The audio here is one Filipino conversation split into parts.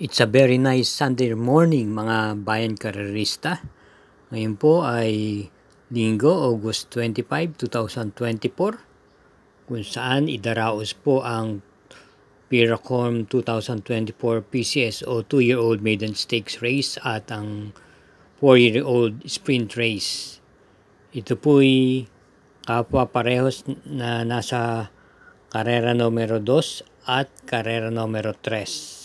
It's a very nice Sunday morning mga bayan karerista. Ngayon po ay Linggo, August 25, 2024 kung saan idaraos po ang Piracom 2024 PCSO 2-year-old maiden stakes race at ang 4-year-old sprint race. Ito po'y kapwa parehos na nasa karera numero 2 at karera numero 3.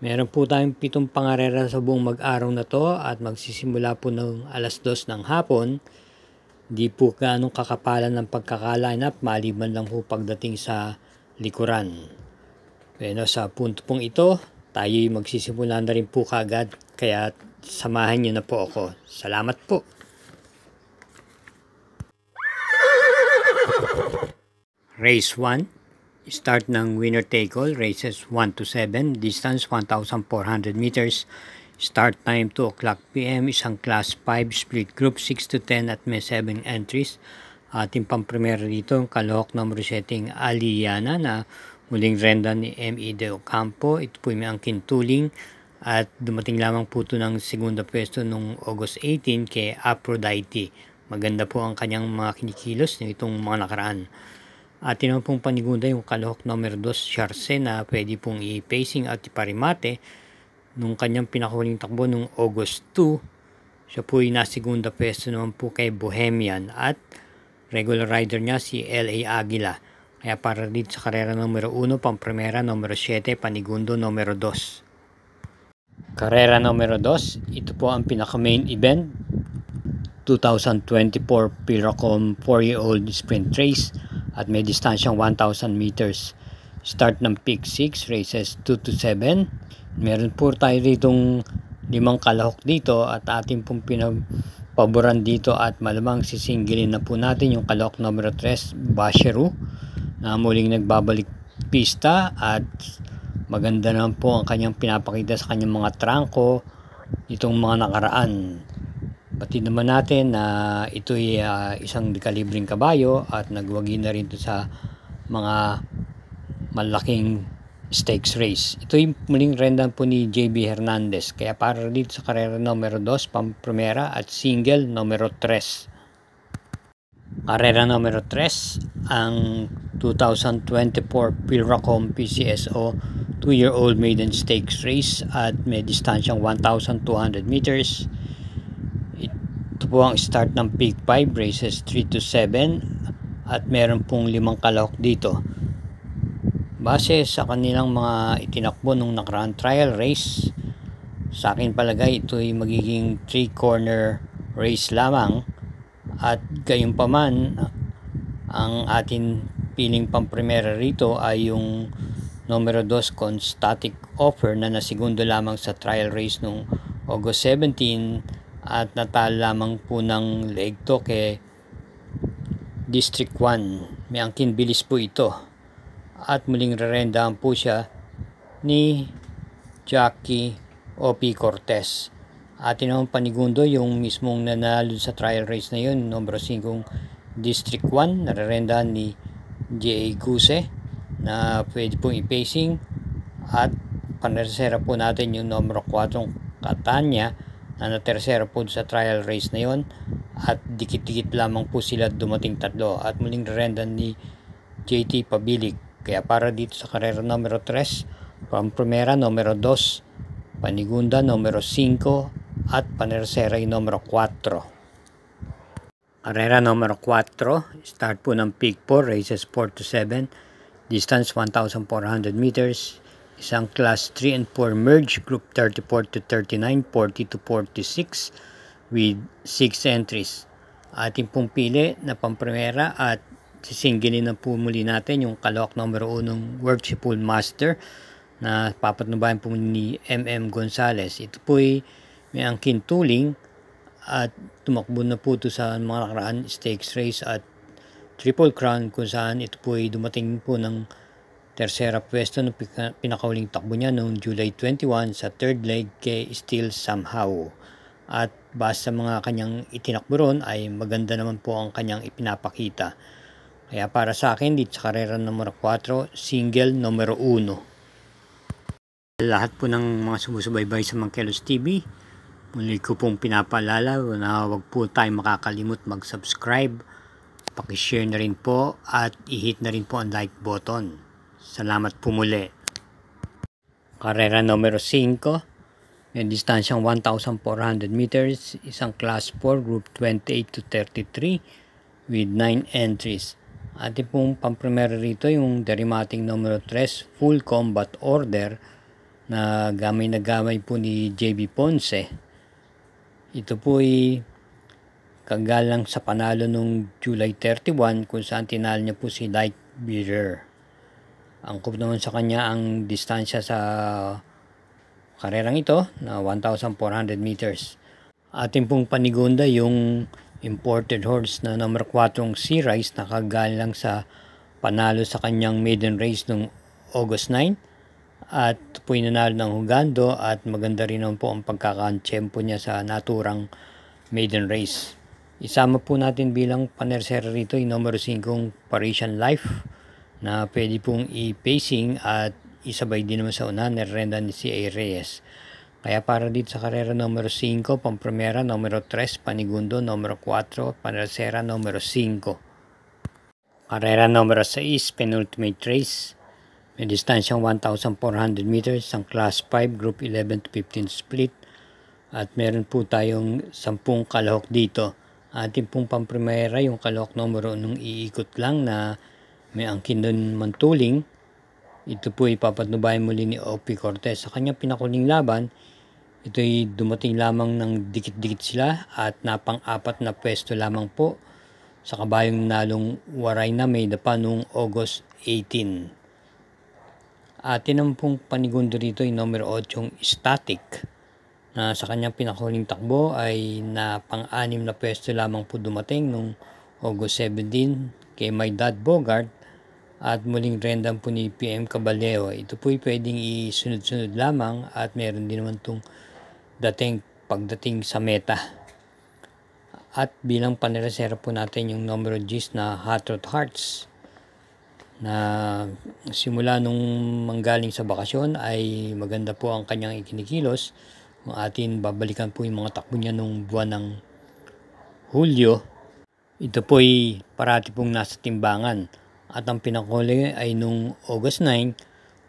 Meron po tayong 7 pangarera sa buong mag-araw na to at magsisimula po ng alas 2 ng hapon. Di po ganong kakapalan ng pagkaka-line up maliban lang po pagdating sa likuran. Pero sa punto pong ito, tayo'y magsisimula na rin po kaagad kaya samahan niyo na po ako. Salamat po! Race 1. Start ng winner take all, races 1 to 7, distance 1,400 meters, start time 2 o'clock p.m., isang class 5 split group 6 to 10 at may 7 entries. Ating pang-primero dito, Calooc number setting Aliana na muling renda ni M.E. De Ocampo. Ito po may angkin tuling at dumating lamang po ito ng segunda pwesto noong August 18 kay Aphrodite. Maganda po ang kanyang mga kinikilos nitong mga nakaraan. Atin naman pong panigunda yung Calooc number 2 Charce na pwede pong i-pacing at iparimate nung kanyang pinakahuling takbo nung August 2. Siya po ay nasigunda pwesto naman po kay Bohemian at regular rider niya si L.A. Aguila. Kaya para dito sa karera numero 1, pang-primera numero 7, panigundo numero 2. Karera numero 2, ito po ang pinaka-main event, 2024 Piracom 4-year-old sprint race at may distansyang 1,000 meters. Start ng peak 6, races 2 to 7. Meron po tayo ditong 5 kalahok dito at ating pong pinapaboran dito at malamang sisingilin na po natin yung Calooc number 3 Basheru na muling nagbabalik pista at maganda naman po ang kanyang pinapakita sa kanyang mga trangko itong mga nakaraan. Batid naman natin na ito'y isang dekalibring kabayo at nagwagi na rin ito sa mga malaking stakes race. Ito'y muling rendan po ni JB Hernandez. Kaya para dito sa karera numero 2, pang-primera at single numero 3. Karera numero 3, ang 2024 Piracom PCSO 2-year-old maiden stakes race at may distansyang 1,200 meters. Ito po ang start ng peak 5, races 3 to 7 at meron pong 5 kalahok dito. Base sa kanilang mga itinakbo nung nakaraan trial race, sa akin palagay ito ay magiging 3-corner race lamang at gayunpaman ang atin piling pang-primera rito ay yung numero 2 con static offer na nasigundo lamang sa trial race nung August 17 at natalo lamang po ng leg to kay District 1. May angkin bilis po ito at muling rerendahan po siya ni Jackie O.P. Cortez. Atin naman panigundo yung mismong nanalo sa trial race na yun, numero 5 District 1, narerendahan ni J.A. Guse na pwede pong i-pacing at panersera po natin yung numero 4 Catania na natersera po sa trial race na yon at dikit-dikit lamang po sila dumating tatlo at muling rendan ni JT Pabilig. Kaya para dito sa karera numero 3, pang-primera numero 2, panigunda numero 5 at panersera yung numero 4. Karera numero 4, start po ng peak 4, races 4 to 7, distance 1,400 meters. Isang class 3 and 4 merge, group 34 to 39, 40 to 46 with 6 entries. Ating pong pili na pang-primera at sisingilin na po muli natin yung Calooc number 1 Worshipful Master na papatnubayan po ni M.M. Gonzales. Ito po ay may angkin tuling at tumakbo na po ito sa mga nakaraan stakes race at Triple Crown kung saan ito po ay dumating po ng tersera pwesto ng pinakauling takbo niya noong July 21 sa third leg kay Still Somehow. At base sa mga kanyang itinakbo ron ay maganda naman po ang kanyang ipinapakita. Kaya para sa akin dito sa karera numero 4, single numero 1. lahat po ng mga sumusubaybay sa Mangkelos TV. Muli ko pong pinapaalala na huwag po tayo makakalimot mag-subscribe, pakishare na rin po at i-hit na rin po ang like button. Salamat po muli. Karera numero 5, may distansyang 1,400 meters, isang class 4, group 28 to 33 with 9 entries. Ating pong pamprimero rito yung Derimating numero 3, full combat order na gamay na gamay po ni JB Ponce. Ito po ay kagalang sa panalo nung July 31 kung saan tinalo niya po si Light Bearer. Angkop naman sa kanya ang distansya sa karerang ito na 1,400 meters. Ating pong panigunda yung imported horse na number 4 Sea Rise na kagalang sa panalo sa kanyang maiden race nung August 9 at po nanalo ng Hugando at maganda rin naman po ang pagkakantsyempo niya sa naturang maiden race. Isama po natin bilang panersera rito yung number 5 Parisian Life na pwede pong i-pacing at isabay din naman sa unahan ni Renda ni C.A. Reyes. Kaya para dito sa karera numero 5, pamprimera numero 3, panigundo numero 4, panersera numero 5. Karera numero 6, penultimate race. May distansyang 1,400 meters, ang class 5, group 11 to 15 split. At meron po tayong 10 kalahok dito. Ating pong pamprimera yung kalahok numero nung iikot lang na may angkin doon mantuling. Ito po ipapatnubayan muli ni O.P. Cortez sa kanyang pinakuling laban. Ito'y dumating lamang ng dikit-dikit sila at napang-apat na pwesto lamang po sa kabayong nalong Waray na may dapa noong August 18. Atin naman pong panigundo rito yung numero 8 Static na sa kanyang pinakuling takbo ay napang-anim na pwesto lamang po dumating noong August 17 kay My Dad Bogart at muling rendan po ni PM Caballero. Ito po'y pwedeng isunod-sunod lamang at meron din naman itong pagdating sa meta. At bilang paneresera po natin yung numero 10 na Hot Rod Hearts na simula nung manggaling sa bakasyon ay maganda po ang kanyang ikinikilos. Kung atin babalikan po yung mga takbo niya nung buwan ng Hulyo, ito po ay parati pong nasa timbangan. At ang pinakuli ay nung August 9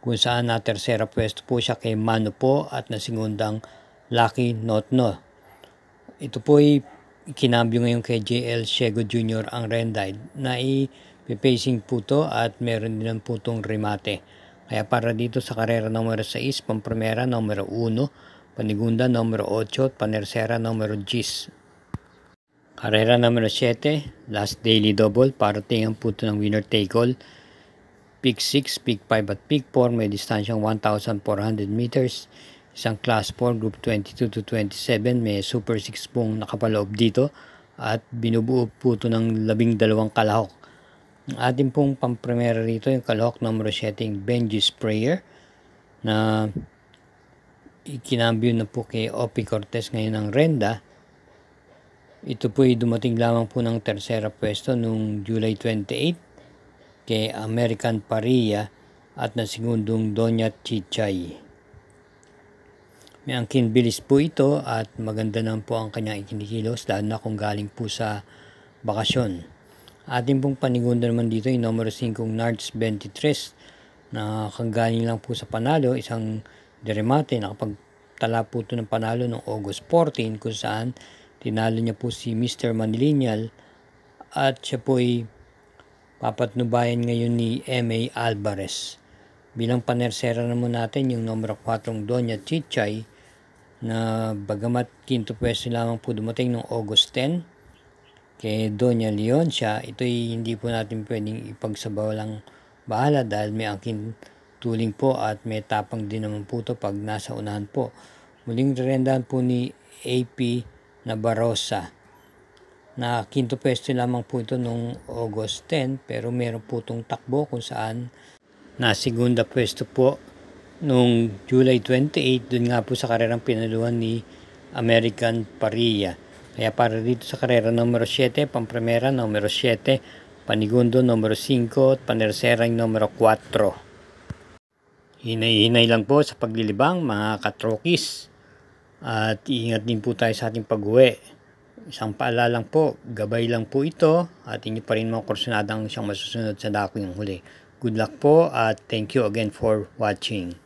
kung saan na tersera pwesto po siya kay Mano po at nasingundang Lucky Notno. Ito po ay kinambyo ngayon kay JL Shego Jr. ang Rendide na i-pacing po to at meron din po itong remate. Kaya para dito sa karera numero 6, pamprimera numero 1, panigunda numero 8, panersera numero 10. Karera numero 7, last daily double, parating po ito ng winner take all. Peak 6, Peak 5 at Peak 4, may distansyang 1,400 meters. Isang class 4, group 22 to 27, may super 6 pong nakapaloob dito at binubuo po ito ng 12 kalahok. Ang ating pong pamprimera rito yung kalahok numero 7, Benji's Prayer na ikinambyo na po kay O.P. Cortez ngayon ng Renda. Ito po ay dumating lamang po ng tersera pwesto noong July 28 kay American Parilla at nasigundong Doña Chichay. May angkin bilis po ito at maganda naman po ang kanyang ikinikilos lalo na kung galing po sa bakasyon. Ating pong panigundo naman dito yung numero 5 Nards 23 na kagaling lang po sa panalo, isang deremate nakapagtala po ito ng panalo noong August 14 kung saan tinalo niya po si Mr. Manilinyal at siya po ay papatnubayan ngayon ni M.A. Alvarez. Bilang panersera naman natin yung numero 4 Doña Chichay na bagamat quinto pwesto lamang po dumating noong August 10 kay Doña Leoncia, ito'y hindi po natin pwedeng ipagsabaw lang bahala dahil may angkin tuling po at may tapang din naman po ito pag nasa unahan po. Muling rendahan po ni AP Nabarosa na quinto pwesto lamang po ito noong August 10 pero meron po itong takbo kung saan na segunda pwesto po noong July 28 dun nga po sa karerang pinaluhan ni American Parilla. Kaya para dito sa karera numero 7, pamprimera numero 7, panigundo numero 5 at panersera numero 4. Hinay-hinay lang po sa paglilibang mga katrokis. At iingat din po tayo sa ating pag-uwi. Isang paalala lang po, gabay lang po ito at hindi pa rin mga kursunadang siyang masusunod sa dako yung huli. Good luck po at thank you again for watching.